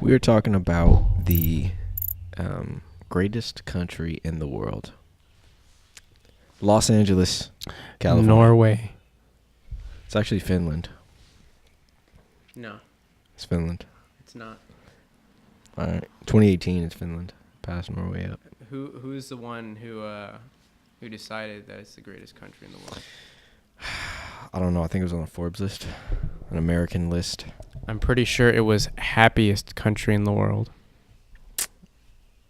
We are talking about the greatest country in the world. Los Angeles, California. Norway. It's actually Finland. No, It's Finland. it's not. All right. 2018, it's Finland. Passed Norway up. Who's the one who decided that it's the greatest country in the world? I don't know. I think it was on a Forbes list, an American list. I'm pretty sure it was happiest country in the world.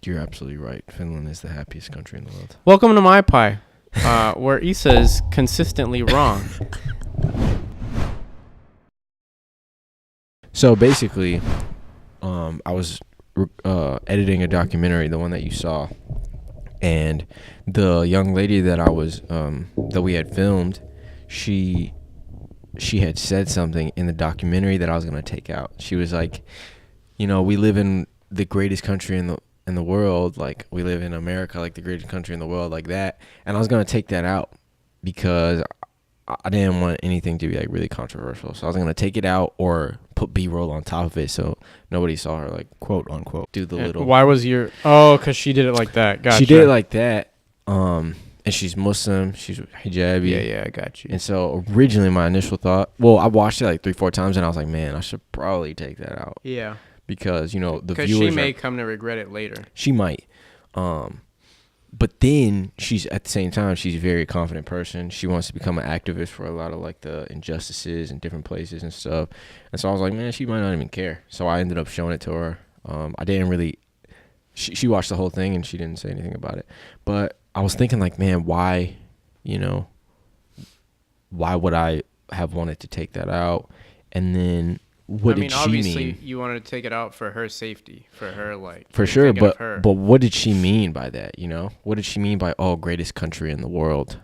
You're absolutely right. Finland is the happiest country in the world. Welcome to My Pie, where Issa is consistently wrong. So basically, I was editing a documentary, the one that you saw, and the young lady that I was that we had filmed, she had said something in the documentary that I was gonna take out. She was like, you know, we live in the greatest country in the world, like we live in America, like the greatest country in the world, like that. And I was gonna take that out because I didn't want anything to be like really controversial. So I was gonna take it out or put B-roll on top of it so nobody saw her, like, quote unquote, do the little. Why was your? Oh, because she did it like that. Gotcha. She did it like that. And she's Muslim. She's hijabi. Yeah, I got you. And so originally my initial thought, well, I watched it like 3-4 times and I was like, man, I should probably take that out. Yeah. Because, you know, the viewers. Because she may come to regret it later. She might. But then she's, at the same time, she's a very confident person. She wants to become an activist for a lot of like the injustices in different places and stuff. And so I was like, man, she might not even care. So I ended up showing it to her. I didn't really, she watched the whole thing and she didn't say anything about it. But I was thinking like, man, why would I have wanted to take that out? And then what did she mean? Obviously you wanted to take it out for her safety, for her, like, for sure, but what did she mean by that? You know, what did she mean by greatest country in the world?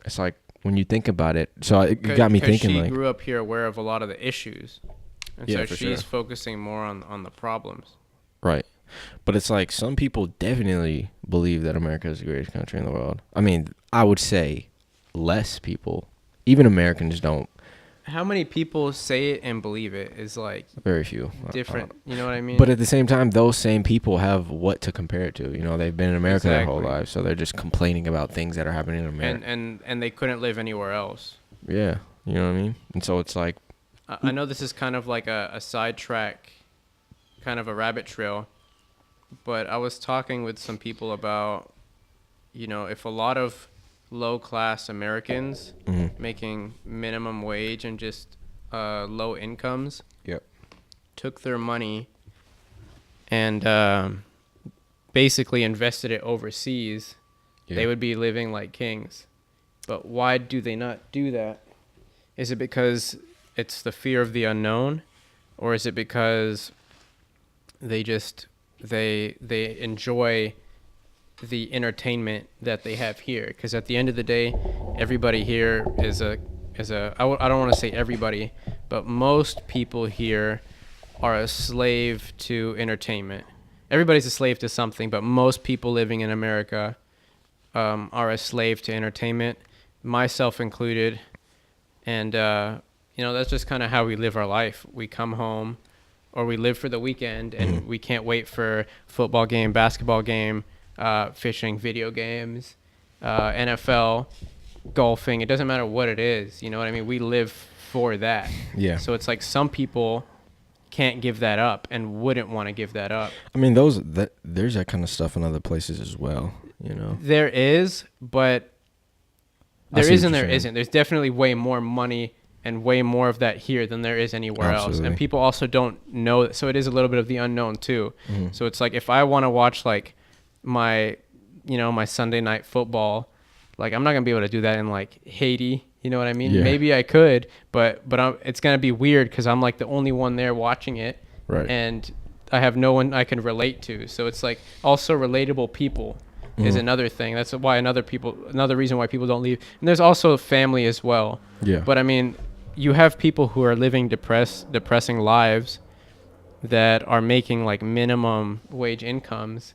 It's like when you think about it. So it got me thinking. She like, grew up here, aware of a lot of the issues, and yeah, so she's focusing more on the problems. Right. But it's like some people definitely believe that America is the greatest country in the world. I mean, I would say less people, even Americans, don't. How many people say it and believe it is like very few. Different, you know what I mean? But at the same time, those same people have what to compare it to. You know, they've been in America their whole life, so they're just complaining about things that are happening in America. And they couldn't live anywhere else. Yeah, you know what I mean? And so it's like, I know this is kind of like a sidetrack, kind of a rabbit trail, but I was talking with some people about, you know, if a lot of low-class Americans making minimum wage and just low incomes took their money and basically invested it overseas, they would be living like kings. But why do they not do that? Is it because it's the fear of the unknown, or is it because they enjoy the entertainment that they have here? Because at the end of the day, everybody here is I don't want to say everybody, but most people here are a slave to entertainment. Everybody's a slave to something, but most people living in America are a slave to entertainment, myself included. And you know, that's just kind of how we live our life. We come home, or we live for the weekend, and we can't wait for football game, basketball game, fishing, video games, NFL, golfing. It doesn't matter what it is. You know what I mean? We live for that. Yeah. So it's like some people can't give that up and wouldn't want to give that up. I mean, there's that kind of stuff in other places as well, you know? There is, but there is and there isn't. There's definitely way more money and way more of that here than there is anywhere else. And people also don't know. So it is a little bit of the unknown too. So it's like, if I want to watch like my Sunday night football, like, I'm not gonna be able to do that in like Haiti, you know what I mean? Yeah. Maybe I could, but it's gonna be weird because I'm like the only one there watching it, right? And I have no one I can relate to. So it's like, also relatable people is another thing. That's why another reason why people don't leave. And there's also family as well. Yeah. But I mean, you have people who are living depressing lives that are making like minimum wage incomes,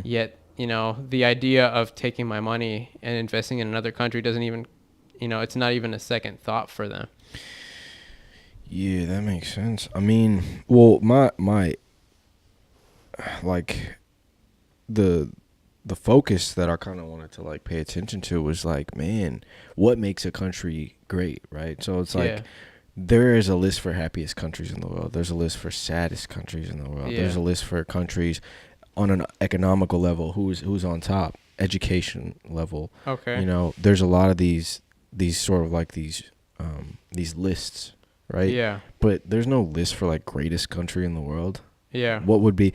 yet, you know, the idea of taking my money and investing in another country doesn't even, you know, it's not even a second thought for them. Yeah, that makes sense. I mean, well, my like the focus that I kind of wanted to like pay attention to was like, man, what makes a country great, right? So it's like Yeah. there is a list for happiest countries in the world. There's a list for saddest countries in the world. Yeah. There's a list for countries on an economical level who's on top, education level. Okay. You know, there's a lot of these sort of like these lists, right? Yeah. But there's no list for like greatest country in the world. Yeah. What would be?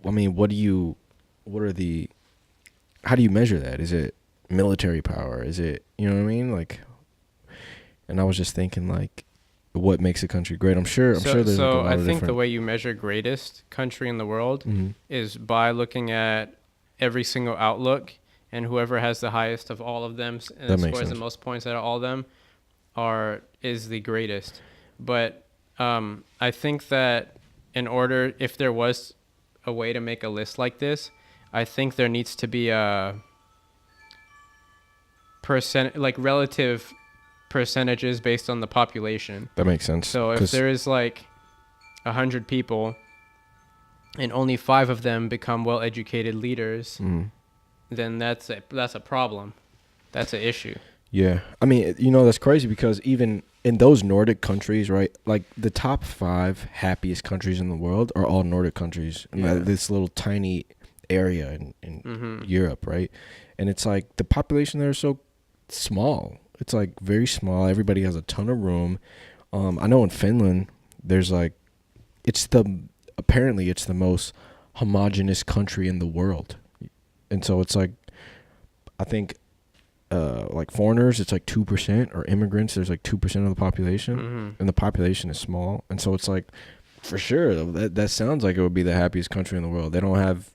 I mean, what are the? How do you measure that? Is it military power? Is it, you know what I mean? Like, and I was just thinking like, what makes a country great? I'm sure there's like a lot I of think the different. way you measure greatest country in the world Mhm. is by looking at every single outlook, and whoever has the highest of all of them and That makes scores the sense. most points out of all of them is the greatest. But I think that if there was a way to make a list like this, I think there needs to be a relative percentages based on the population. That makes sense. So if there is like 100 people and only 5 of them become well-educated leaders, then that's a problem. That's an issue. Yeah. I mean, you know, that's crazy because even in those Nordic countries, right? Like the top 5 happiest countries in the world are all Nordic countries in Yeah. this little tiny area in Europe, right? And it's like the population there is so small. It's like very small. Everybody has a ton of room. I know in Finland, there's like, apparently it's the most homogenous country in the world. And so it's like, I think, like foreigners, it's like 2%, or immigrants, there's like 2% of the population, and the population is small. And so it's like, for sure, that sounds like it would be the happiest country in the world. They don't have,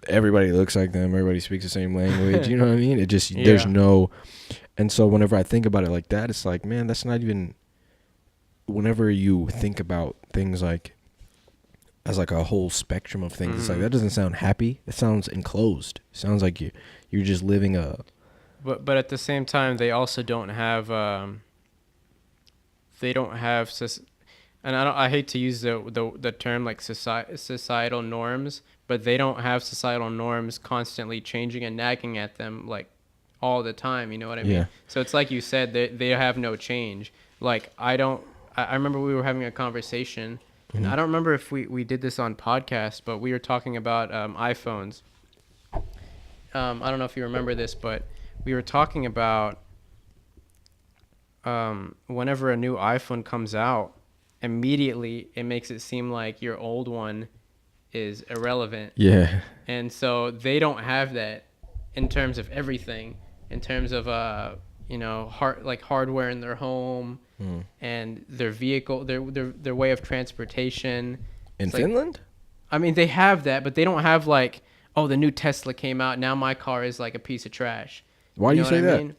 everybody looks like them, everybody speaks the same language, you know what I mean? It just, there's no, and so whenever I think about it like that, it's like, man, that's not even, whenever you think about things like, as like a whole spectrum of things, it's like, that doesn't sound happy. It sounds enclosed. It sounds like you're just living a, But at the same time, they also don't have and I hate to use the term like societal norms, but they don't have societal norms constantly changing and nagging at them like all the time. You know what I mean? Yeah. So it's like you said, they have no change. Like I remember we were having a conversation, and I don't remember if we did this on podcast, but we were talking about iPhones. I don't know if you remember this, but we were talking about whenever a new iPhone comes out, immediately it makes it seem like your old one is irrelevant. yeah. And so they don't have that in terms of everything, in terms of hardware in their home and their vehicle, their way of transportation. In It's like, Finland? I mean, they have that, but they don't have like, oh, the new Tesla came out, now my car is like a piece of trash. Why do you know say what I that? mean?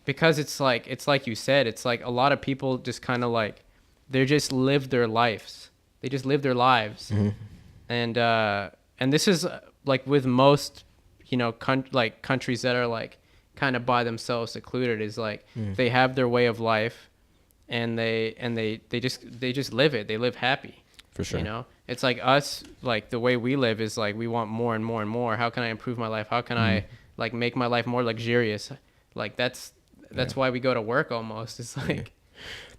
Because it's like you said, it's like a lot of people just kind of like, they just live their lives. They just live their lives. And this is like with most, countries that are like kind of by themselves, secluded, is like they have their way of life, and they just live it. They live happy. For sure. You know, it's like us, like the way we live is like we want more and more and more. How can I improve my life? How can I like make my life more luxurious? Like that's why we go to work almost. It's like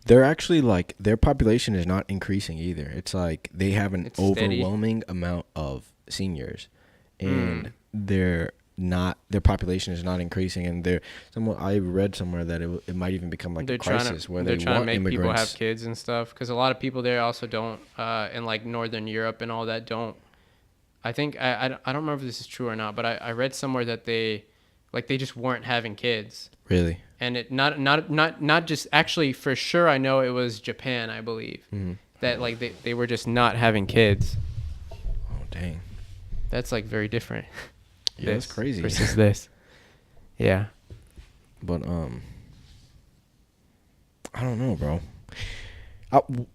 They're actually like, their population is not increasing either. It's like they have an It's steady. overwhelming amount of seniors, and their population is not increasing. And I read somewhere that it might even become like a crisis where they're they trying to want make immigrants. people have kids and stuff, because a lot of people there also don't in like Northern Europe and all that don't. I think I don't remember if this is true or not, but I read somewhere that they just weren't having kids. Really? And it not just, actually for sure, I know it was Japan, I believe, that like they were just not having kids. Oh dang. That's like very different. Yeah, that's crazy. Versus this. Yeah. But I don't know, bro.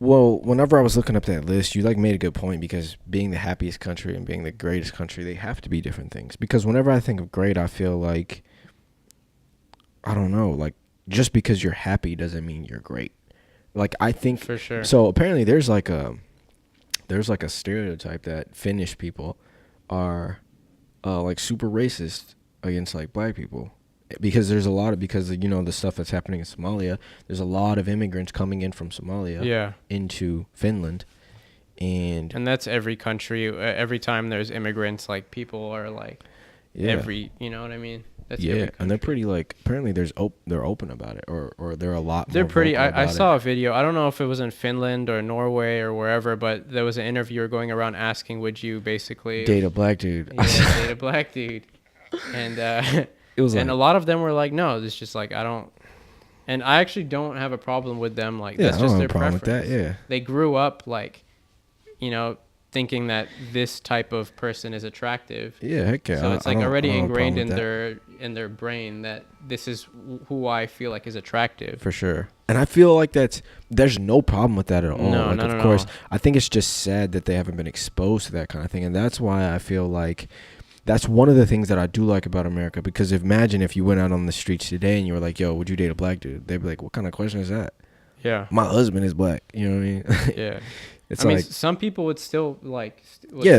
Well, whenever I was looking up that list, you like made a good point, because being the happiest country and being the greatest country, they have to be different things. Because whenever I think of great, I feel like, I don't know, like just because you're happy doesn't mean you're great. Like I think For sure. So apparently there's like there's like a stereotype that Finnish people are like super racist against like black people, because there's a lot of, because you know the stuff that's happening in Somalia. There's a lot of immigrants coming in from Somalia into Finland, and that's every country. Every time there's immigrants, like people are like every, you know what I mean? That's and they're pretty like, apparently they're open about it, or they're a lot. They're more pretty. I saw it. a video. I don't know if it was in Finland or Norway or wherever, but there was an interviewer going around asking, "Would you basically date a black dude?" Yeah, date a black dude, and it was, and a lot of them were like, "No, it's just like I don't." And I actually don't have a problem with them. Like that's just their preference. With that, yeah, they grew up like, you know, thinking that this type of person is attractive. Yeah, heck yeah. So it's like already ingrained in their brain that this is who I feel like is attractive. For sure. And I feel like there's no problem with that at all. No, like, no, of no, course, no. I think it's just sad that they haven't been exposed to that kind of thing, and that's why I feel like that's one of the things that I do like about America. Because imagine if you went out on the streets today and you were like, "Yo, would you date a black dude?" They'd be like, "What kind of question is that?" Yeah. My husband is black. You know what I mean? Yeah. It's I like, mean, some people would still like.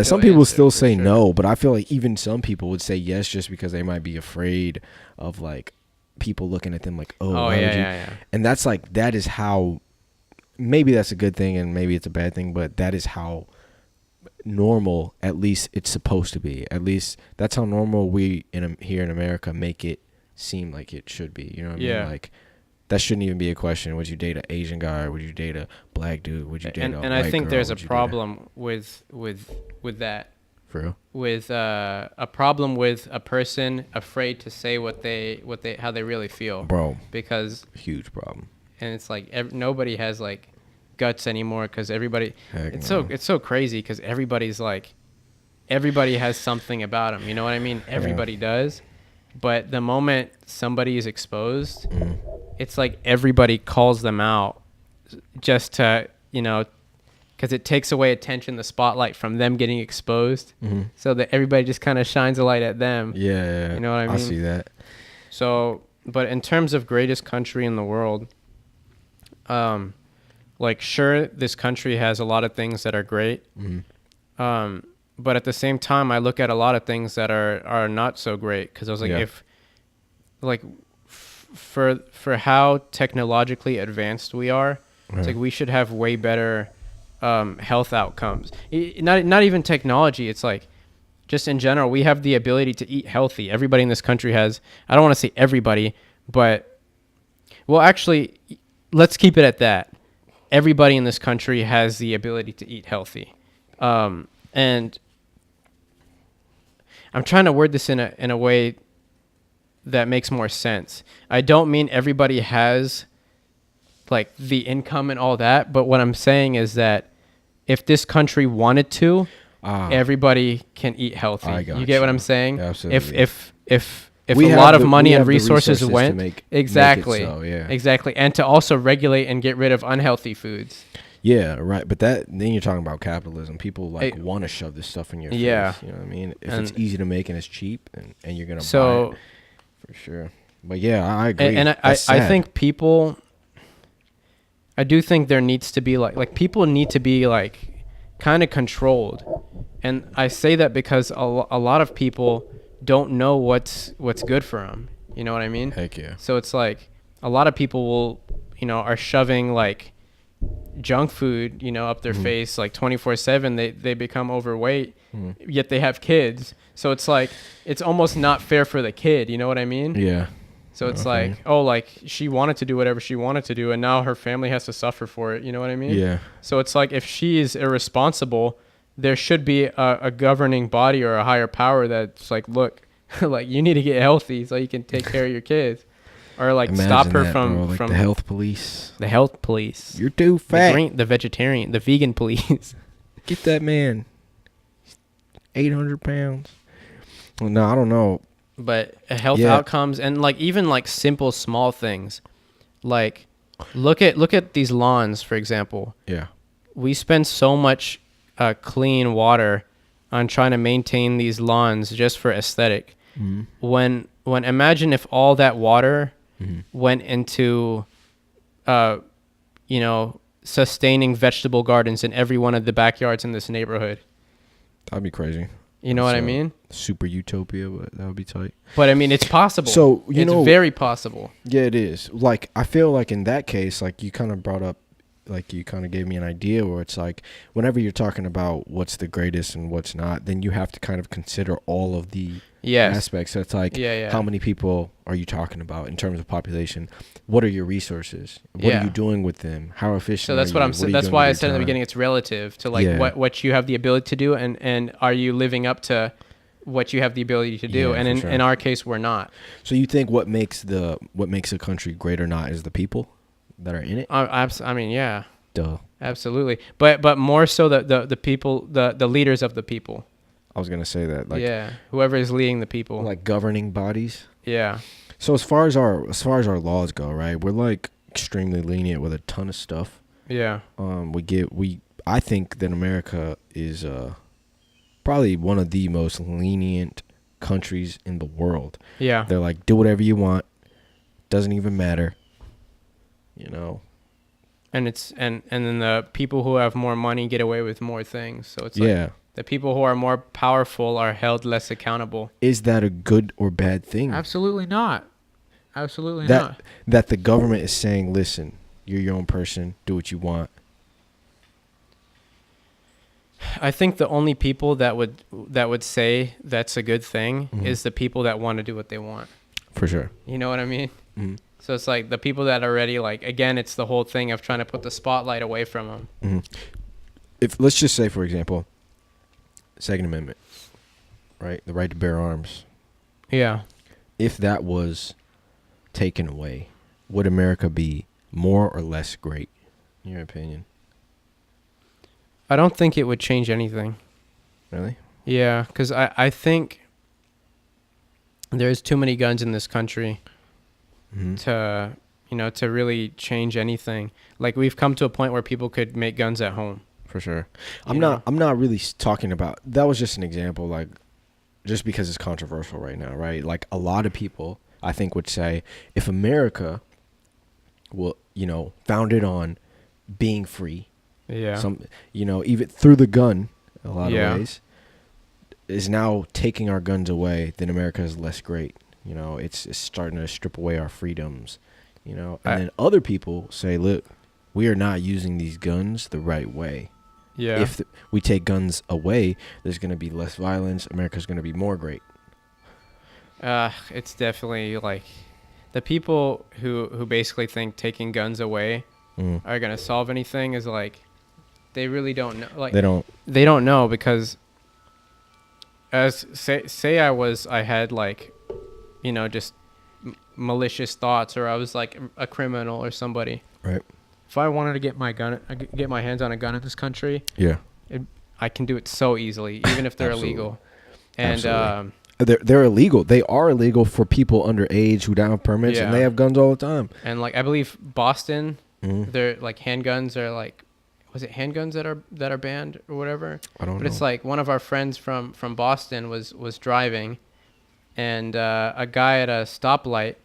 Some people still say no, but I feel like even some people would say yes just because they might be afraid of like people looking at them like, oh yeah. And that's like, that is how, maybe that's a good thing and maybe it's a bad thing, but that is how normal, at least it's supposed to be. At least that's how normal we here in America make it seem like it should be. You know what I mean? Like, that shouldn't even be a question. Would you date an Asian guy, or would you date a black dude? Would you date a white girl? And I think there's a problem with that. For real? With a problem with a person afraid to say how they really feel. Bro. Because huge problem. And it's like nobody has like guts anymore, because everybody. It's so crazy, because everybody has something about them. You know what I mean? Everybody does. But the moment somebody is exposed, it's like everybody calls them out just to, you know, because it takes away attention, the spotlight from them getting exposed, so that everybody just kind of shines a light at them. Yeah. You know what I mean? I see that. So, but in terms of greatest country in the world, like, sure, this country has a lot of things that are great. But at the same time, I look at a lot of things that are not so great, because I was like, for how technologically advanced we are, it's like we should have way better health outcomes. Not even technology. It's like, just in general, we have the ability to eat healthy. Everybody in this country has. I don't want to say everybody, but well, actually, let's keep it at that. Everybody in this country has the ability to eat healthy, and I'm trying to word this in a way that makes more sense. I don't mean everybody has like the income and all that, but what I'm saying is that if this country wanted to, everybody can eat healthy. You get what I'm saying? Absolutely. If a lot of money and resources went, exactly, and to also regulate and get rid of unhealthy foods. Yeah, right. But then you're talking about capitalism. People like want to shove this stuff in your face. You know what I mean? If it's easy to make and it's cheap, and you're gonna buy it, for sure. But yeah, I agree. And I think people. I do think there needs to be like people need to be like kind of controlled, and I say that because a lot of people don't know what's good for them. You know what I mean? Heck yeah. So it's like a lot of people will, are shoving like junk food, up their face like 24/7. They become overweight, yet they have kids. So it's like it's almost not fair for the kid. You know what I mean? Yeah. So it's like, like she wanted to do whatever she wanted to do, and now her family has to suffer for it. You know what I mean? Yeah. So it's like if she is irresponsible, there should be a governing body or a higher power that's like, look, like you need to get healthy so you can take care of your kids, or like imagine stop her that, from the health police. The health police. You're too fat. The vegetarian, the vegan police. Get that man. 800 pounds. Well, no, I don't know. But health outcomes, and like even like simple small things, like look at these lawns, for example. Yeah. We spend so much clean water on trying to maintain these lawns just for aesthetic. When imagine if all that water went into sustaining vegetable gardens in every one of the backyards in this neighborhood. That'd be crazy. You know what I mean? Super utopia, but that would be tight. But I mean, it's possible. So, it's very possible. Yeah, it is. Like, I feel like in that case, like you kind of brought up, like you kind of gave me an idea where it's like, whenever you're talking about what's the greatest and what's not, then you have to kind of consider all of the aspects. So it's like, how many people are you talking about in terms of population? What are your resources? What are you doing with them? How efficient? So that's what I'm saying. That's why I said in the beginning, it's relative to like what you have the ability to do, and are you living up to what you have the ability to do? And in our case, we're not. So you think what makes a country great or not is the people that are in it? I mean, yeah. Duh. Absolutely. But more so the people, the leaders of the people. I was gonna say that. Like, whoever is leading the people. Like governing bodies. Yeah. So as far as our laws go, right, we're like extremely lenient with a ton of stuff. Yeah. I think that America is probably one of the most lenient countries in the world. Yeah. They're like, do whatever you want. Doesn't even matter. You know. And then the people who have more money get away with more things. So it's like the people who are more powerful are held less accountable. Is that a good or bad thing? Absolutely not. Absolutely not. That the government is saying, listen, you're your own person, do what you want. I think the only people that would say that's a good thing is the people that want to do what they want. For sure. You know what I mean? Mm-hmm. So it's like the people that are already like, again, it's the whole thing of trying to put the spotlight away from them. Mm-hmm. If let's just say, for example, Second Amendment, right? The right to bear arms. Yeah. If that was taken away, would America be more or less great, in your opinion? I don't think it would change anything. Really? Yeah, because I think there's too many guns in this country to really change anything. Like, we've come to a point where people could make guns at home. For sure. I'm not really talking about, that was just an example, like, just because it's controversial right now, right? Like, a lot of people, I think, would say, if America will, founded on being free, even through the gun, a lot of ways, is now taking our guns away, then America is less great. It's starting to strip away our freedoms, and then other people say, look, we are not using these guns the right way. Yeah. If we take guns away, there's going to be less violence. America's going to be more great. It's definitely like the people who basically think taking guns away are going to solve anything is like, they really don't know. Like, they don't know, because as say I had like, just malicious thoughts, or I was like a criminal or somebody. Right. If I wanted to get my hands on a gun in this country, I can do it so easily, even if they're illegal. And they're illegal. They are illegal for people underage who don't have permits, and they have guns all the time. And like, I believe Boston, they're like handguns are like, was it handguns that are banned or whatever? I don't know. But it's like, one of our friends from Boston was driving, and a guy at a stoplight,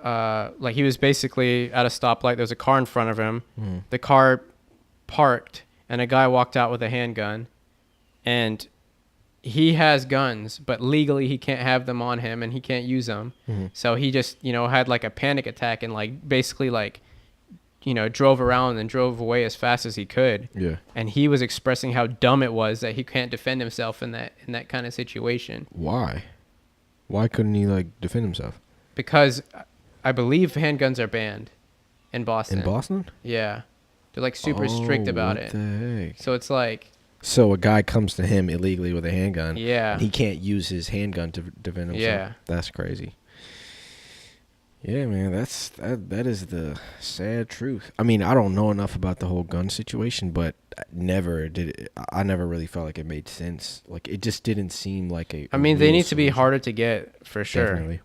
like, he was basically at a stoplight. There was a car in front of him. The car parked, and a guy walked out with a handgun, and he has guns, but legally he can't have them on him, and he can't use them. So he just, had like a panic attack, and like basically like, drove around and drove away as fast as he could. Yeah. And he was expressing how dumb it was that he can't defend himself in that kind of situation. Why? Why couldn't he like defend himself? Because I believe handguns are banned in Boston. In Boston? Yeah. They're like super strict about it. What the heck? So it's like, so a guy comes to him illegally with a handgun. Yeah. And he can't use his handgun to defend himself. Yeah. That's crazy. Yeah, man, that is the sad truth. I mean, I don't know enough about the whole gun situation, but I never really felt like it made sense. Like, it just didn't seem like a I mean, they need to be solution. harder to get, for sure. Definitely.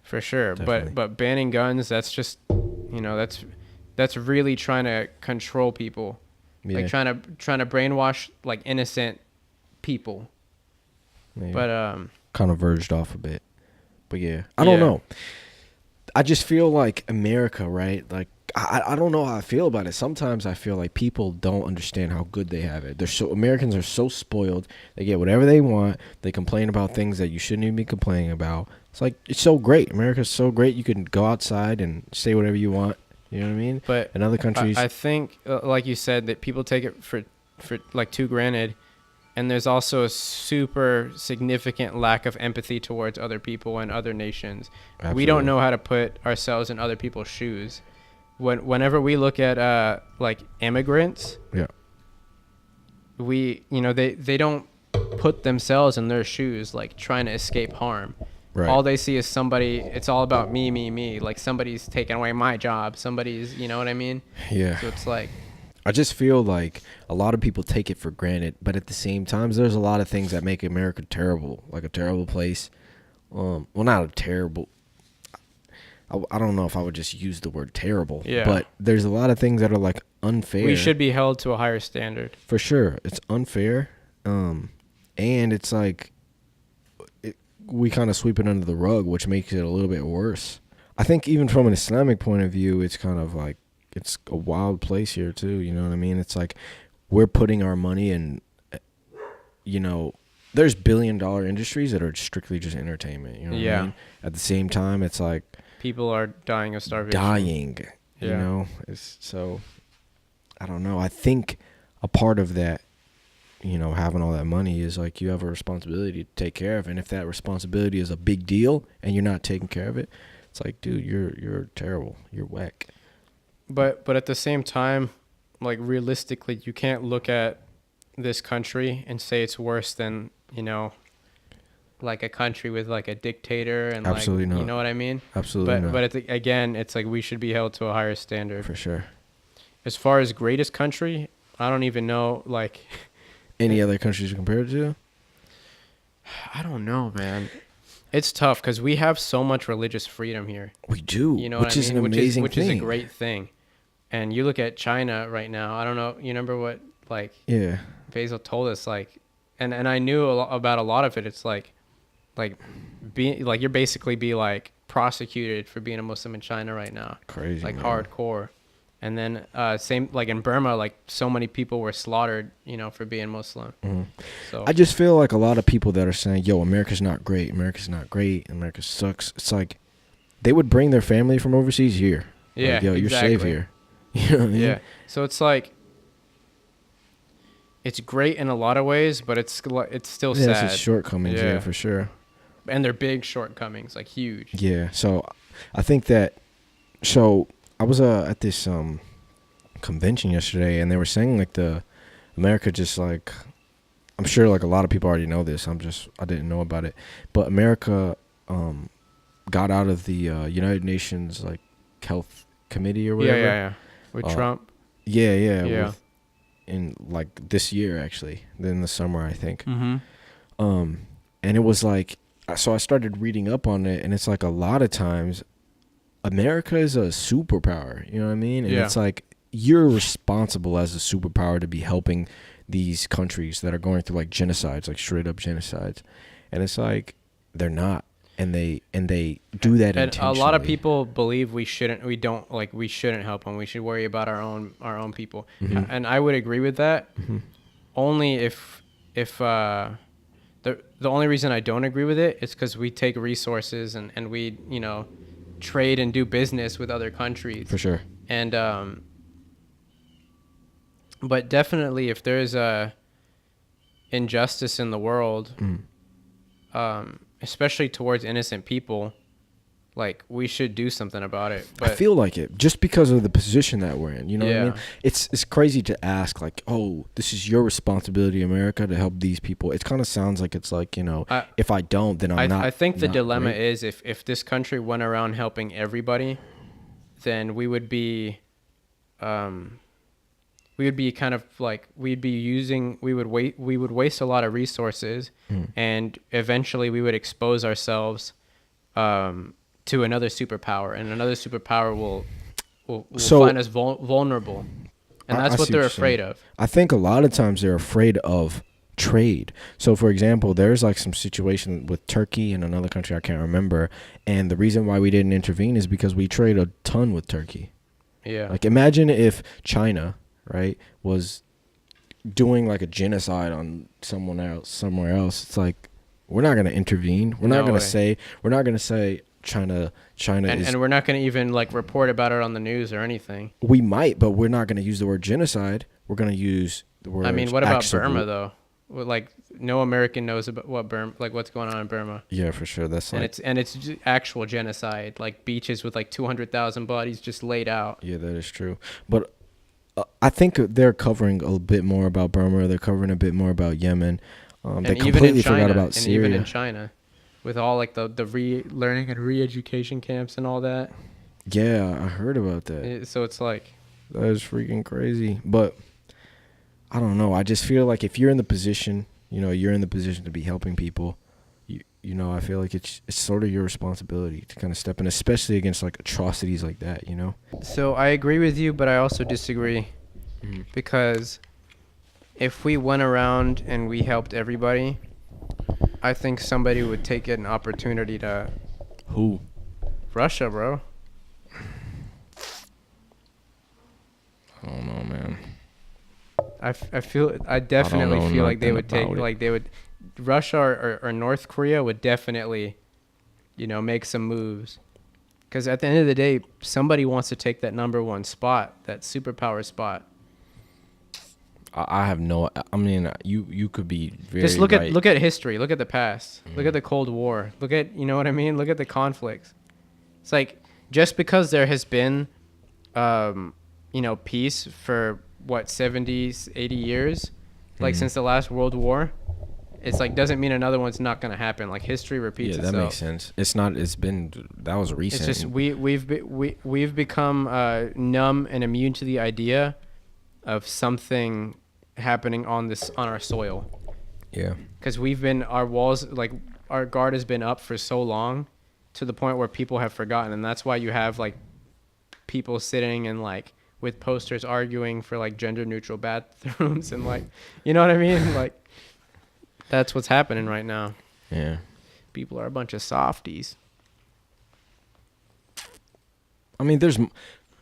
For sure. Definitely. But banning guns, that's just, that's really trying to control people. Yeah. Like, trying to brainwash like innocent people. Maybe. But kind of verged off a bit. But yeah, I don't know. I just feel like America, right? Like, I don't know how I feel about it. Sometimes I feel like people don't understand how good they have it. Americans are so spoiled. They get whatever they want. They complain about things that you shouldn't even be complaining about. It's like, it's so great. America's so great. You can go outside and say whatever you want. You know what I mean? But in other countries, I think, like you said, that people take it for like too granted. And there's also a super significant lack of empathy towards other people and other nations. absolutely. We don't know how to put ourselves in other people's shoes. Whenever we look at like immigrants, Yeah. they don't put themselves in their shoes, like trying to escape harm. Right. All they see is somebody. It's all about me. Like somebody's taking away my job. Somebody's, you know what I mean? Yeah. So it's like, I just feel like a lot of people take it for granted, but at the same time, there's a lot of things that make America terrible, like a terrible place. Well, not a terrible. I don't know if I would just use the word terrible, Yeah. but there's a lot of things that are like unfair. we should be held to a higher standard. For sure. It's unfair. And it's like we kind of sweep it under the rug, which makes it a little bit worse. I think even from an Islamic point of view, it's kind of like, it's a wild place here too. You know what I mean? It's like we're putting our money in, there's billion-dollar industries that are strictly just entertainment. You know what I mean? At the same time, it's like People are dying of starvation. Yeah. So I don't know. I think a part of that, having all that money is like you have a responsibility to take care of. And if that responsibility is a big deal and you're not taking care of it, it's like, dude, you're terrible. You're whack. But at the same time, like realistically, you can't look at this country and say it's worse than, like a country with like a dictator and Absolutely like, not. you know what I mean? Absolutely not. But again, it's like we should be held to a higher standard. For sure. As far as greatest country, I don't even know, like Any other countries you compare it to? I don't know, man. It's tough because we have so much religious freedom here. We do, You know which what I is mean? an amazing which thing. is a great thing. And you look at China right now. I don't know. You remember what like Yeah. Basil told us, like, and I knew about a lot of it. It's like being like you're basically be like prosecuted for being a Muslim in China right now. Crazy. Like man. hardcore. And then same like in Burma, like so many people were slaughtered, for being Muslim. Mm-hmm. So I just feel like a lot of people that are saying, yo, America's not great, America sucks. It's like they would bring their family from overseas here. yeah, Like, yo, you're exactly. safe here. You know what I mean? Yeah. So it's like it's great in a lot of ways, but it's still Yeah, sad. it's its shortcomings, Yeah. yeah, for sure. And they're big shortcomings, like huge. Yeah, so I think that, I was at this convention yesterday, and they were saying like America just like, I'm sure like a lot of people already know this. I didn't know about it, but America got out of the United Nations like health committee or whatever. Yeah. With Trump. Yeah. In like this year actually, in the summer I think. Mm-hmm. And it was like, so I started reading up on it, and it's like a lot of times America is a superpower, you know what I mean? And Yeah. it's like you're responsible as a superpower to be helping these countries that are going through like genocides, like straight up genocides. And it's like they're not. And they do that And intentionally. a lot of people believe we shouldn't help them. We should worry about our own people. Mhm. And I would agree with that. Mhm. Only if the only reason I don't agree with it is because we take resources and we trade and do business with other countries. For sure. And but definitely if there's a injustice in the world, especially towards innocent people, like we should do something about it. But I feel like it just because of the position that we're in. You know what I mean? Yeah. It's crazy to ask like, oh, this is your responsibility, America, to help these people. It kind of sounds like it's like, if I don't, then I'm not. I think the not dilemma great. is if this country went around helping everybody, then we would be kind of like we would waste a lot of resources, and eventually we would expose ourselves to another superpower, and another superpower will find us vulnerable, and that's I what see they're you're afraid saying. of. I think a lot of times they're afraid of trade. So for example, there's like some situation with Turkey and another country I can't remember, and the reason why we didn't intervene is because we trade a ton with Turkey. Yeah. Like, imagine if China, right, was doing like a genocide on someone else somewhere else. It's like, we're not going to intervene. We're not No going to way. say, China is, And we're not going to even like report about it on the news or anything. we might, but we're not going to use the word genocide. We're going to use the word I mean, what about acts of Burma war. though? Well, like no American knows about what Burma, like what's going on in Burma. Yeah, for sure. That's And like, it's actual genocide, like beaches with like 200,000 bodies just laid out. yeah, that is true. But I think they're covering a bit more about Burma. They're covering a bit more about Yemen. They And even in completely China, forgot about and Syria. even in China, with all like the relearning and re-education camps and all that. Yeah, I heard about that. So it's like, That is freaking crazy. But I don't know. I just feel like if you're in the position, you're in the position to be helping people. I feel like it's sort of your responsibility to kind of step in, especially against like atrocities like that. so I agree with you, but I also disagree because if we went around and we helped everybody, I think somebody would take it an opportunity to Who? Russia, bro. I don't know, man. I definitely know feel like they nothing would take about it. like they would Russia or North Korea would definitely make some moves, because at the end of the day somebody wants to take that number one spot, that superpower spot. I have no. I mean, you could be very Just right. look at history, look at the past, look at the Cold War, look at, you know what I mean, look at the conflicts. It's like, just because there has been peace for what, 70, 80 years, like since the last World War, it's like doesn't mean another one's not going to happen. Like history repeats itself. That makes sense. It's not. It's been. That was recent. It's just we've become numb and immune to the idea of something happening on our soil, Yeah. because our walls, like our guard has been up for so long, to the point where people have forgotten. And that's why you have like people sitting and like with posters arguing for like gender neutral bathrooms and like, you know what I mean? Like, that's what's happening right now. Yeah. People are a bunch of softies. I mean,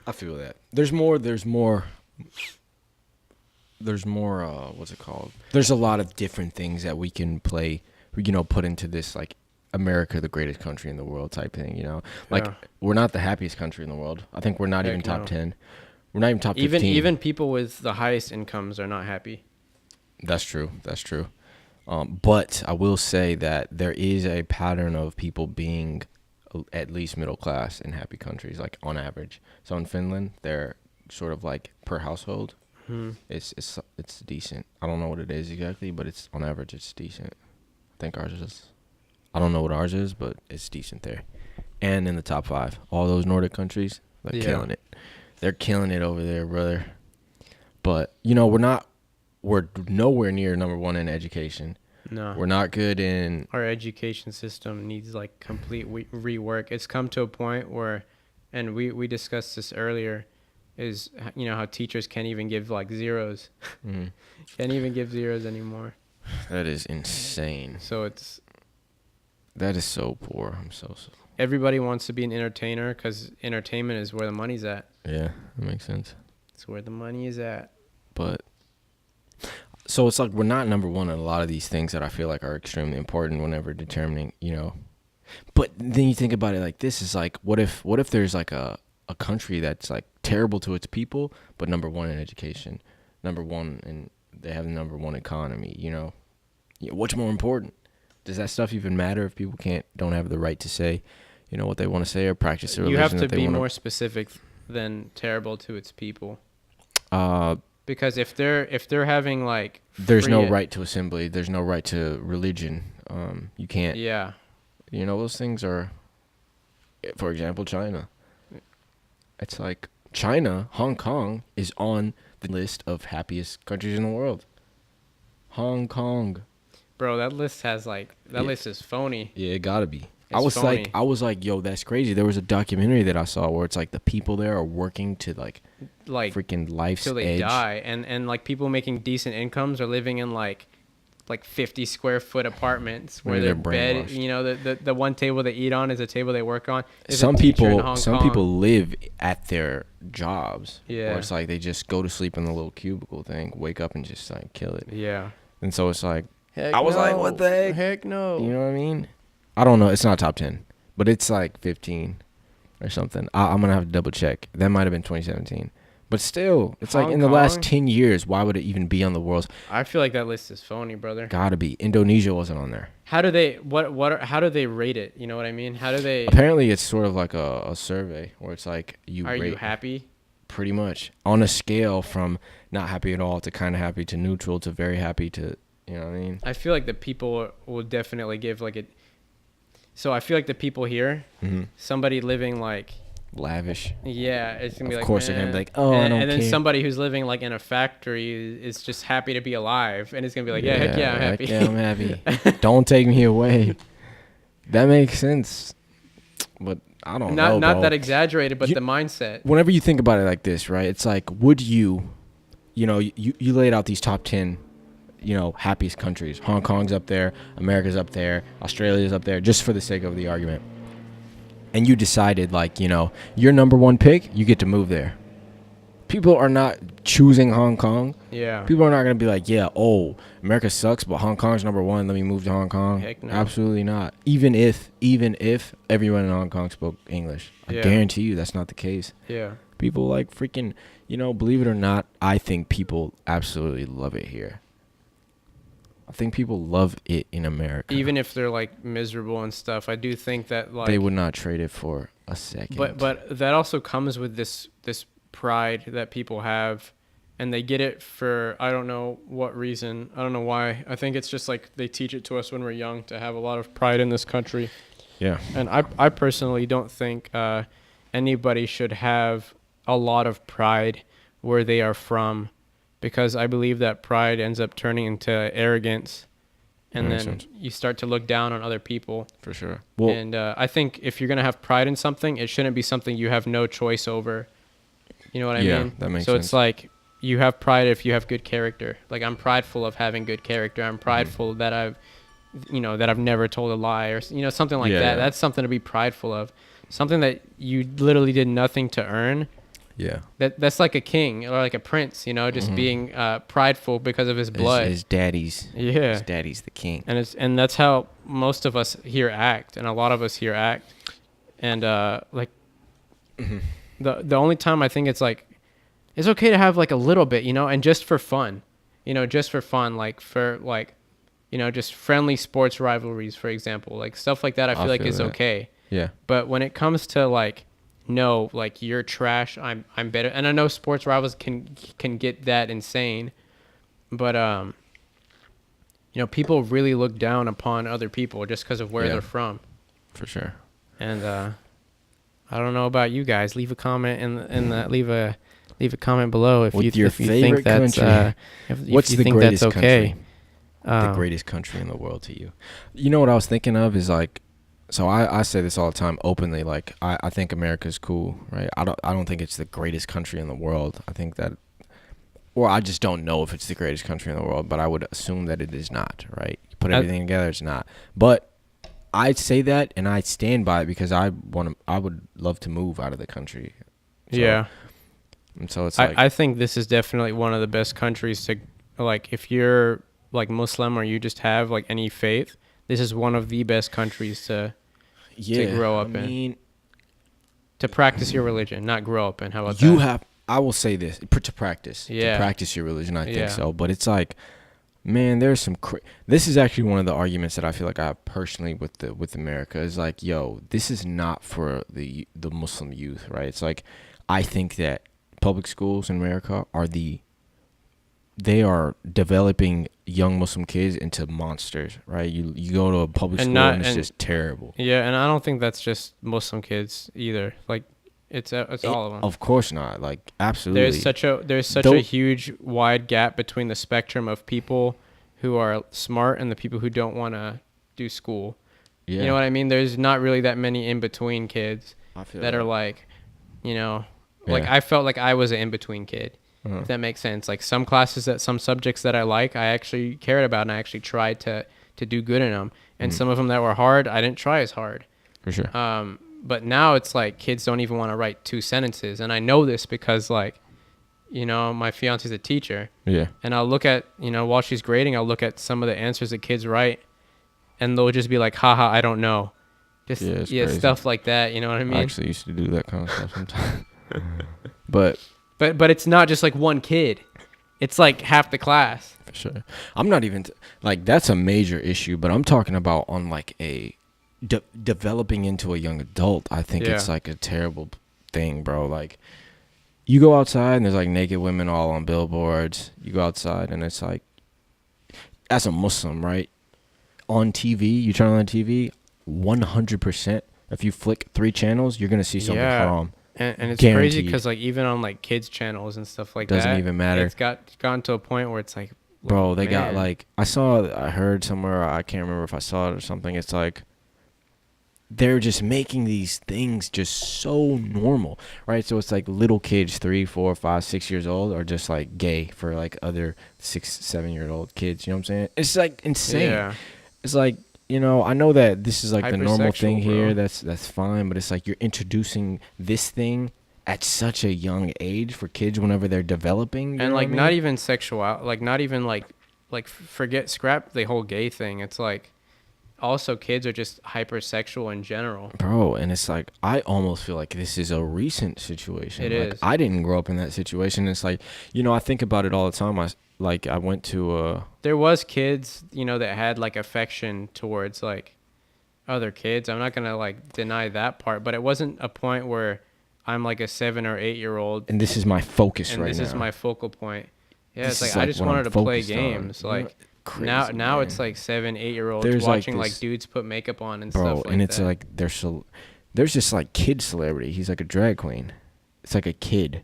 I feel that. There's more. What's it called? There's a lot of different things that we can play, put into this, like, America, the greatest country in the world type thing, Like, Yeah. we're not the happiest country in the world. I think we're not Heck even top no. 10. We're not even top 15. Even people with the highest incomes are not happy. That's true. But I will say that there is a pattern of people being at least middle class in happy countries, like on average. So in Finland, they're sort of like per household. It's decent. I don't know what it is exactly, but it's on average it's decent. I think ours is. I don't know what ours is, but it's decent there. And in the top 5, all those Nordic countries, they're killing it. They're killing it over there, brother. But we're nowhere near number 1 in education. No. We're not good in. Our education system needs like complete rework. It's come to a point where, and we discussed this earlier, is how teachers can't even give like zeros. Can't even give zeros anymore. That is insane. So That is so poor. I'm so. Everybody wants to be an entertainer because entertainment is where the money's at. Yeah, that makes sense. It's where the money is at. But so it's like we're not number 1 in a lot of these things that I feel like are extremely important whenever determining, But then you think about it like this, is like, what if there's like a country that's like terrible to its people, but number 1 in education, number 1 and they have the number 1 economy, what's more important? Does that stuff even matter if people don't have the right to say, what they want to say or practice their religion? You have to that they be wanna... more specific than terrible to its people. Because if they're having like there's no right to assembly, there's no right to religion. You can't. Yeah. Those things are. For example, China. It's like China, Hong Kong is on the list of happiest countries in the world. Hong Kong. Bro, that list has like list is phony. Yeah, it gotta be. It's phony. I was like, yo, that's crazy. There was a documentary that I saw where it's like the people there are working to like Like freaking life's till they edge. die, and like people making decent incomes are living in like like 50 square foot apartments where Maybe their they're bed, brainwashed. the one table they eat on is a table they work on. Is a Some teacher in people, Hong some Kong. people live at their jobs. Yeah. Where it's like they just go to sleep in the little cubicle thing, wake up and just like kill it. Yeah. And so it's like, Heck I was like, no. what the heck? Heck no. You know what I mean? I don't know. It's not top 10, but it's like 15 or something. I'm going to have to double check. That might have been 2017. But still, it's like Hong in the last Kong? 10 years, why would it even be on the world's? I feel like that list is phony, brother. Gotta be. Indonesia wasn't on there. How do they how do they rate it? You know what I mean? How do they Apparently, it's sort of like a survey where it's like you Are rate you happy? pretty much on a scale from not happy at all to kind of happy to neutral to very happy to, you know what I mean? I feel like the people will definitely give like it. So I feel like the people here, somebody living like, Lavish. yeah, it's gonna be Of like, course they're gonna be "Eh." like, oh, I don't and then care. somebody who's living like in a factory is just happy to be alive, and it's gonna be like, yeah, heck yeah, I'm heck happy. yeah, I'm happy. Don't take me away. That makes sense. But I don't know, not bro. that exaggerated, but You- the mindset. Whenever you think about it like this, right? It's like, would you laid out these top 10, happiest countries. Hong Kong's up there, America's up there, Australia's up there, just for the sake of the argument. And you decided, like, your number one pick, you get to move there. People are not choosing Hong Kong. Yeah. People are not going to be like, yeah, oh, America sucks, but Hong Kong's number one. Let me move to Hong Kong. Heck no. Absolutely not. Even if everyone in Hong Kong spoke English. I Yeah. guarantee you that's not the case. Yeah. People like freaking, believe it or not, I think people absolutely love it here. I think people love it in America. Even if they're like miserable and stuff, I do think that like they would not trade it for a second. But that also comes with this pride that people have, and they get it for I don't know what reason. I don't know why. I think it's just like they teach it to us when we're young to have a lot of pride in this country. Yeah. And I personally don't think anybody should have a lot of pride where they are from, because I believe that pride ends up turning into arrogance, and That then makes sense. you start to look down on other people. For sure. Well, And I think if you're going to have pride in something, it shouldn't be something you have no choice over. You know what I Yeah, mean? that makes so sense. it's like you have pride if you have good character. Like I'm prideful of having good character. I'm prideful that I've never told a lie, or something like Yeah, that. yeah. That's something to be prideful of. Something that you literally did nothing to earn. yeah. That's like a king or like a prince, just being prideful because of his blood. His daddy's. Yeah. His daddy's the king. And that's how most of us here act, and a lot of us here act. And the only time I think it's like it's okay to have like a little bit, and just for fun, like for like, just friendly sports rivalries, for example, like stuff like that. I feel like feel is that. okay. Yeah. But when it comes to like, no, like you're trash, I'm better, and I know sports rivals can get that insane, but people really look down upon other people just because of where Yeah. they're from. For sure. And I don't know about you guys. Leave a comment leave a comment below if With you your if you favorite think that's country. if What's you the think greatest that's okay. country? The greatest country in the world to you. You know what I was thinking of is like, so I say this all the time openly. Like I think America's cool, right? I don't think it's the greatest country in the world. I think that, or I just don't know if it's the greatest country in the world. But I would assume that it is not, right? You put everything together, it's not. But I say that and I stand by it because I would love to move out of the country. So, Yeah. And so it's like I think this is definitely one of the best countries to, like, if you're like Muslim or you just have like any faith, this is one of the best countries to grow up in. To practice your religion, not grow up in. How about that? I will say this, to practice. Yeah. To practice your religion, I Yeah. think so. But it's like, man, there's some this is actually one of the arguments that I feel like I have personally with America is like, yo, this is not for the Muslim youth, right? It's like, I think that public schools in America they are developing young Muslim kids into monsters, right? You go to a public school and it's just terrible. Yeah, and I don't think that's just Muslim kids either. Like, it's all of them. Of course not. Like, absolutely. There's such a huge wide gap between the spectrum of people who are smart and the people who don't want to do school. Yeah. You know what I mean? There's not really that many in between kids I feel that that. are like, like Yeah. I felt like I was an in between kid. if that makes sense. Like some subjects that I like, I actually cared about and I actually tried to do good in them. And some of them that were hard, I didn't try as hard. For sure. But now it's like kids don't even want to write 2 sentences. And I know this because like, you know, my fiance's a teacher. Yeah. And I'll look at, you know, while she's grading, I'll look at some of the answers that kids write and they'll just be like, haha, I don't know. Just, yeah, stuff like that. You know what I mean? I actually used to do that kind of stuff sometimes. But it's not just like one kid. It's like half the class. For sure. I'm not even, like, that's a major issue, but I'm talking about on like a developing into a young adult. I think it's like a terrible thing, bro. Like, you go outside and there's like naked women all on billboards. You go outside and it's like, as a Muslim, right? On TV, you turn on the TV, 100%. If you flick 3 channels, you're gonna see something haram. And it's crazy because like even on like kids channels and stuff like doesn't even matter. It's gotten to a point where it's like, bro, they got like I heard somewhere, I can't remember if I saw it or something. It's like they're just making these things just so normal, right? So it's like little kids, 3, 4, 5, 6 years old, are just like gay for like other 6, 7-year-old kids. You know what I'm saying? It's like insane. Yeah. It's like, you know, I know that this is like the normal thing here. Bro. That's fine, but it's like you're introducing this thing at such a young age for kids whenever they're developing. And like not even sexual, like not even like scrap the whole gay thing. It's like also kids are just hypersexual in general. Bro, and it's like I almost feel like this is a recent situation. It like, is. I didn't grow up in that situation. It's like, you know, I think about it all the time. I went to there was kids, you know, that had like affection towards like other kids. I'm not gonna like deny that part, but it wasn't a point where I'm like a 7 or 8 year old and this is my focus right now. And this is my focal point. Yeah, it's like I just wanted to play games. Like crazy, now it's like 7, 8 year olds watching like dudes put makeup on and stuff like that. And it's like there's just like kid celebrity. He's like a drag queen. It's like a kid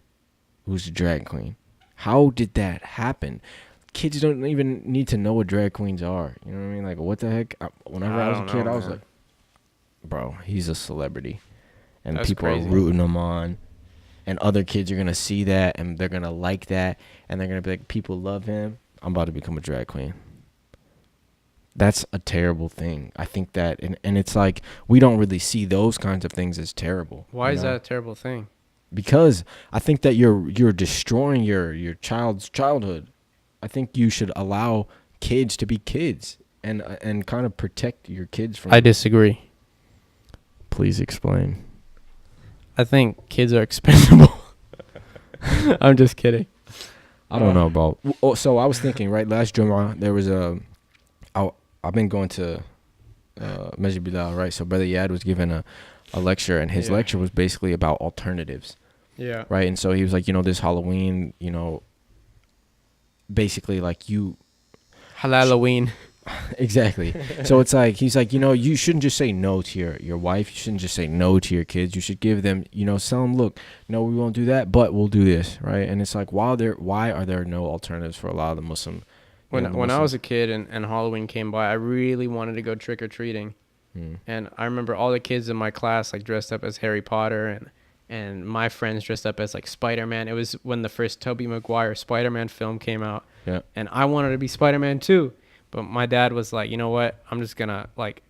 who's a drag queen. How did that happen? Kids don't even need to know what drag queens are. You know what I mean? Like, what the heck? Whenever I was a kid, I was like, bro, he's a celebrity. And that's people crazy. Are rooting him on. And other kids are going to see that, and they're going to like that. And they're going to be like, people love him. I'm about to become a drag queen. That's a terrible thing. I think that, and it's like, we don't really see those kinds of things as terrible. Why is that a terrible thing? Because I think that you're destroying your child's childhood. I think you should allow kids to be kids and kind of protect your kids from. I disagree. Please explain. I think kids are expendable. I'm just kidding. I don't know, bro. So I was thinking, right, last Jummah, there was I've been going to Masjid Bilal, right? So Brother Yad was given a lecture, and his lecture was basically about alternatives. Yeah. Right. And so he was like, you know, this Halloween, you know, basically like you. Halloween. Exactly. So it's like, he's like, you know, you shouldn't just say no to your wife. You shouldn't just say no to your kids. You should give them, you know, tell them, look, no, we won't do that, but we'll do this. Right. And it's like, why are there no alternatives for a lot of the Muslim? When I was a kid and Halloween came by, I really wanted to go trick or treating. And I remember all the kids in my class like dressed up as Harry Potter and my friends dressed up as like Spider-Man. It was when the first Tobey Maguire Spider-Man film came out. Yeah. And I wanted to be Spider-Man too. But my dad was like, you know what? I'm just gonna like,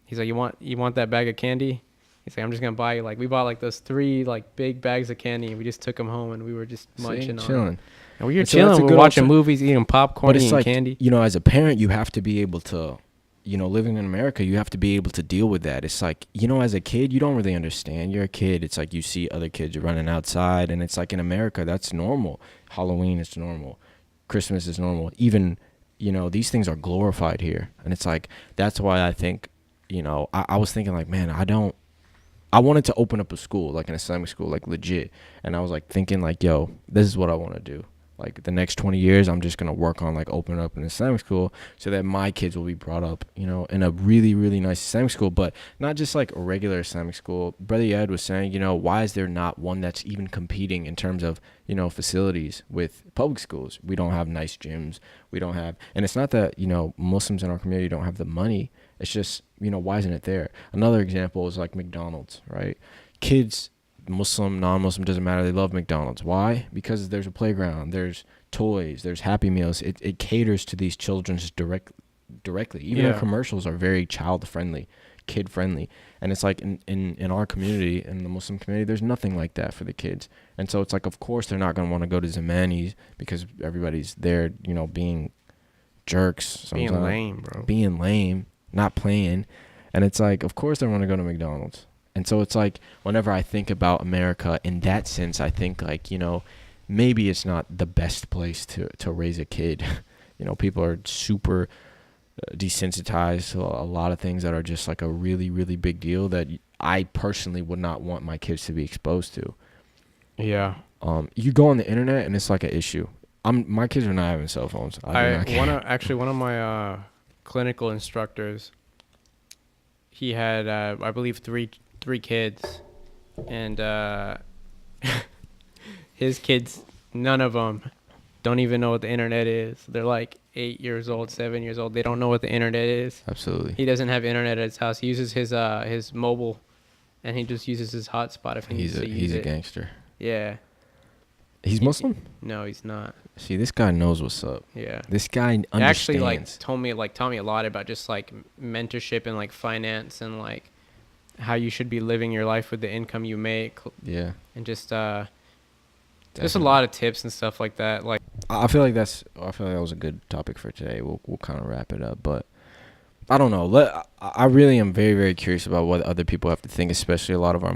he's like, you want that bag of candy? He's like, I'm just gonna buy you like, we bought like those 3 like big bags of candy and we just took them home and we were just munching on them. And we were chilling, we were watching movies, eating popcorn, eating candy. You know, as a parent, you have to be able to, you know, living in America, you have to be able to deal with that. It's like, you know, as a kid, you don't really understand. You're a kid. It's like you see other kids running outside, and it's like in America, that's normal. Halloween is normal. Christmas is normal. Even, you know, these things are glorified here. And it's like, that's why I think, you know, I was thinking like, man, I wanted to open up a school, like an Islamic school, like legit. And I was like thinking like, yo, this is what I want to do. Like the next 20 years, I'm just going to work on like opening up an Islamic school so that my kids will be brought up, you know, in a really, really nice Islamic school, but not just like a regular Islamic school. Brother Yad was saying, you know, why is there not one that's even competing in terms of, you know, facilities with public schools? We don't have nice gyms. We don't have, and it's not that, you know, Muslims in our community don't have the money. It's just, you know, why isn't it there? Another example is like McDonald's, right? Kids Muslim, non-Muslim, doesn't matter. They love McDonald's. Why? Because there's a playground, there's toys, there's Happy Meals. It caters to these children just directly. Even the commercials are very child-friendly, kid-friendly. And it's like in our community, in the Muslim community, there's nothing like that for the kids. And so it's like, of course, they're not going to want to go to Zamani's because everybody's there, you know, being jerks. Sometimes. Being lame, bro. Being lame, not playing. And it's like, of course they want to go to McDonald's. And so it's like, whenever I think about America in that sense, I think like, you know, maybe it's not the best place to raise a kid. You know, people are super desensitized to a lot of things that are just like a really, really big deal that I personally would not want my kids to be exposed to. Yeah. You go on the internet and it's like an issue. My kids are not having cell phones. One of my clinical instructors, he had I believe three kids, and his kids, none of them don't even know what the internet is. They're like 8 years old, 7 years old. They don't know what the internet is. Absolutely. He doesn't have internet at his house. He uses his mobile, and he just uses his hotspot if he needs to use it. He's a gangster. Yeah. He's Muslim? No, he's not. See, this guy knows what's up. Yeah. This guy understands. Actually, taught me a lot about just like mentorship and like finance and like how you should be living your life with the income you make. Yeah. And just a lot of tips and stuff like that. Like I feel like that was a good topic for today. We'll kind of wrap it up, but I don't know. I really am very, very curious about what other people have to think, especially a lot of our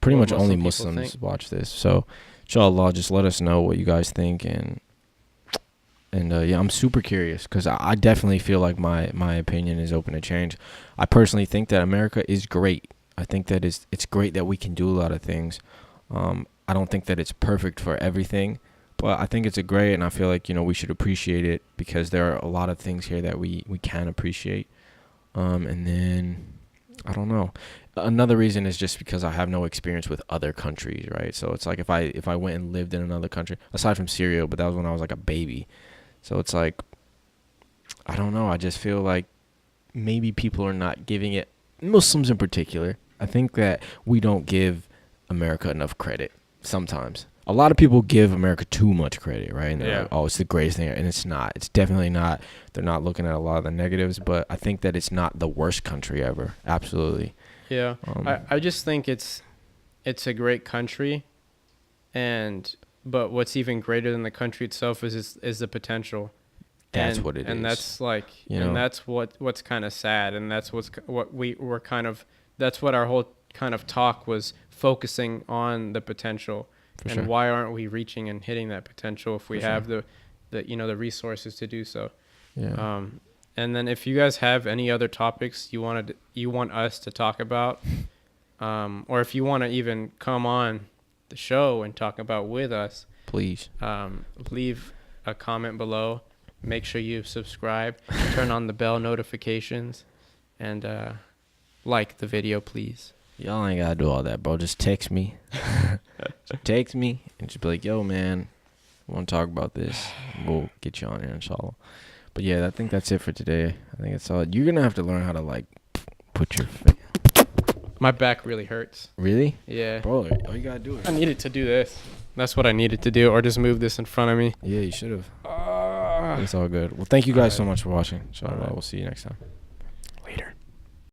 pretty much only Muslims watch this. So, inshallah, just let us know what you guys think, and yeah, I'm super curious because I definitely feel like my opinion is open to change. I personally think that America is great. I think that it's great that we can do a lot of things. I don't think that it's perfect for everything, but I think it's great, and I feel like, you know, we should appreciate it because there are a lot of things here that we can appreciate. And then I don't know. Another reason is just because I have no experience with other countries, right? So it's like if I went and lived in another country, aside from Syria, but that was when I was like a baby. So it's like, I don't know. I just feel like maybe people are not giving it, Muslims in particular. I think that we don't give America enough credit sometimes. A lot of people give America too much credit, right? And they're like, oh, it's the greatest thing. And it's not. It's definitely not. They're not looking at a lot of the negatives, but I think that it's not the worst country ever. Absolutely. Yeah. I just think it's a great country, but what's even greater than the country itself is the potential. That's what it is. And that's like, and that's what's kind of sad, and that's that's what our whole kind of talk was focusing on, the potential. For sure. Why aren't we reaching and hitting that potential if we have the resources to do so? Yeah. And then if you guys have any other topics you want us to talk about, or if you want to even come on the show and talk about with us, please leave a comment below. Make sure you subscribe, turn on the bell notifications, and like the video, please. Y'all ain't gotta do all that, bro. Just text me. Just text me and just be like, yo, man, I want to talk about this. We'll get you on here, inshallah. But yeah, I think that's it for today. I think it's all. You're gonna have to learn how to like put your. My back really hurts. Really? Yeah. Bro, all you gotta do is. I needed to do this. That's what I needed to do, or just move this in front of me. Yeah, you should have. It's all good. Well, thank you guys so much for watching. Inshallah, we'll see you next time.